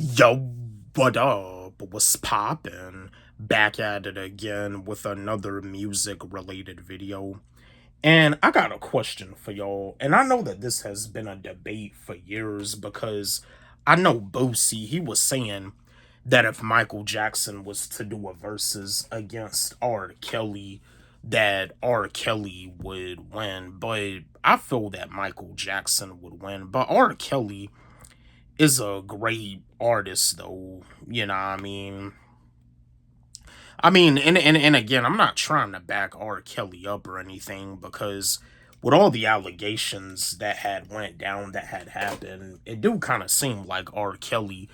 Yo, what up? What's poppin'? Back at it again with another music-related video. And I got a question for y'all. And I know that this has been a debate for years because I know Boosie, he was saying that if Michael Jackson was to do a versus against R. Kelly, that R. Kelly would win. But I feel that Michael Jackson would win. But R. Kelly is a great artist though, you know what I mean? And again, I'm not trying to back R. Kelly up or anything because with all the allegations that had went down that had happened, it do kind of seem like R. Kelly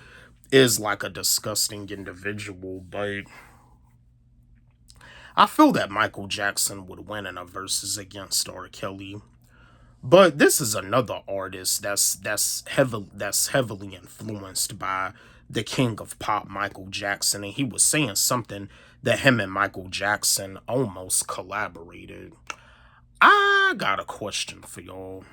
is like a disgusting individual, but I feel that Michael Jackson would win in a versus against R. Kelly. But this is another artist that's heavily influenced by the king of pop, Michael Jackson, and he was saying something that him and Michael Jackson almost collaborated. I got a question for y'all.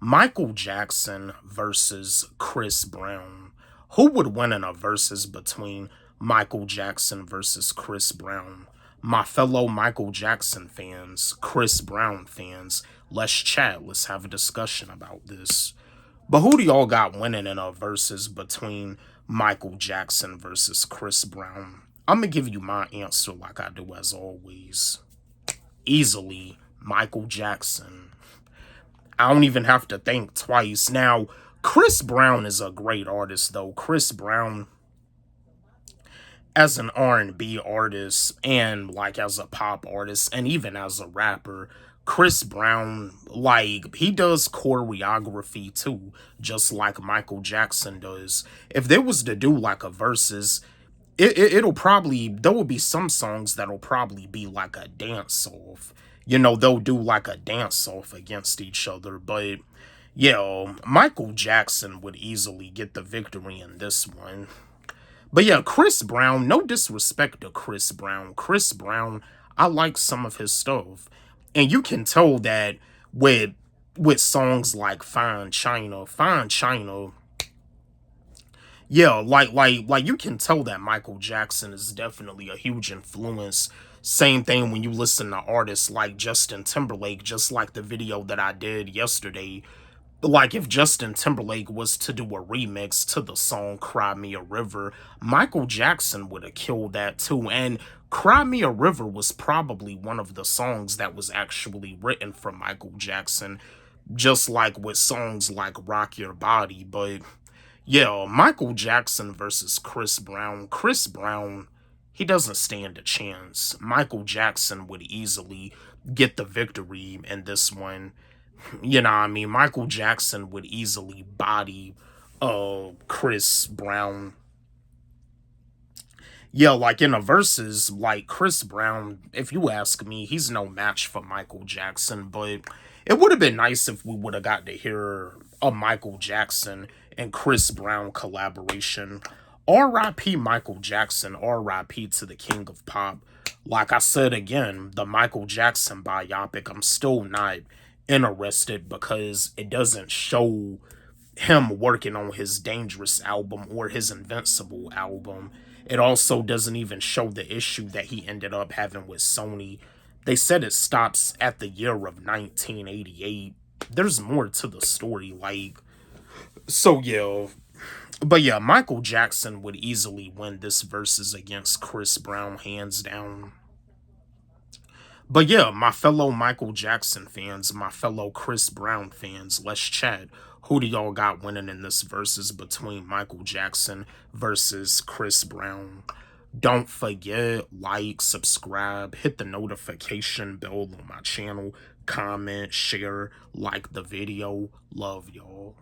Michael Jackson versus Chris Brown. Who would win in a versus between Michael Jackson versus Chris Brown? My fellow Michael Jackson fans, Chris Brown fans, let's chat. Let's have a discussion about this. But who do y'all got winning in a versus between Michael Jackson versus Chris Brown? I'm gonna give you my answer like I do as always. Easily, Michael Jackson. I don't even have to think twice. Now, Chris Brown is a great artist though. Chris Brown as an R&B artist and like as a pop artist and even as a rapper, Chris Brown, like, he does choreography too, just like Michael Jackson does. If there was to do like a versus, it'll probably, there will be some songs that'll probably be like a dance off. You know, they'll do like a dance off against each other, but yeah, Michael Jackson would easily get the victory in this one. But yeah, Chris Brown, no disrespect to Chris Brown. Chris Brown, I like some of his stuff. And you can tell that with songs like Fine China, yeah, like you can tell that Michael Jackson is definitely a huge influence. Same thing when you listen to artists like Justin Timberlake, just like the video that I did yesterday. Like if Justin Timberlake was to do a remix to the song Cry Me a River, Michael Jackson would have killed that too. And Cry Me a River was probably one of the songs that was actually written for Michael Jackson, just like with songs like Rock Your Body. But yeah, Michael Jackson versus Chris Brown. Chris Brown, he doesn't stand a chance. Michael Jackson would easily get the victory in this one. You know what I mean? Michael Jackson would easily body Chris Brown. Yeah, like in a versus, like Chris Brown, if you ask me, he's no match for Michael Jackson, but it would have been nice if we would have got to hear a Michael Jackson and Chris Brown collaboration. R.I.P. Michael Jackson, R.I.P. to the King of Pop. Like I said again, the Michael Jackson biopic, I'm still not interested because it doesn't show him working on his Dangerous album or his Invincible album. It also doesn't even show the issue that he ended up having with Sony. They said it stops at the year of 1988. There's more to the story, like, so yeah. But yeah, Michael Jackson would easily win this versus against Chris Brown, hands down. But yeah, my fellow Michael Jackson fans, my fellow Chris Brown fans, let's chat. Who do y'all got winning in this versus between Michael Jackson versus Chris Brown? Don't forget, like, subscribe, hit the notification bell on my channel, comment, share, like the video. Love y'all.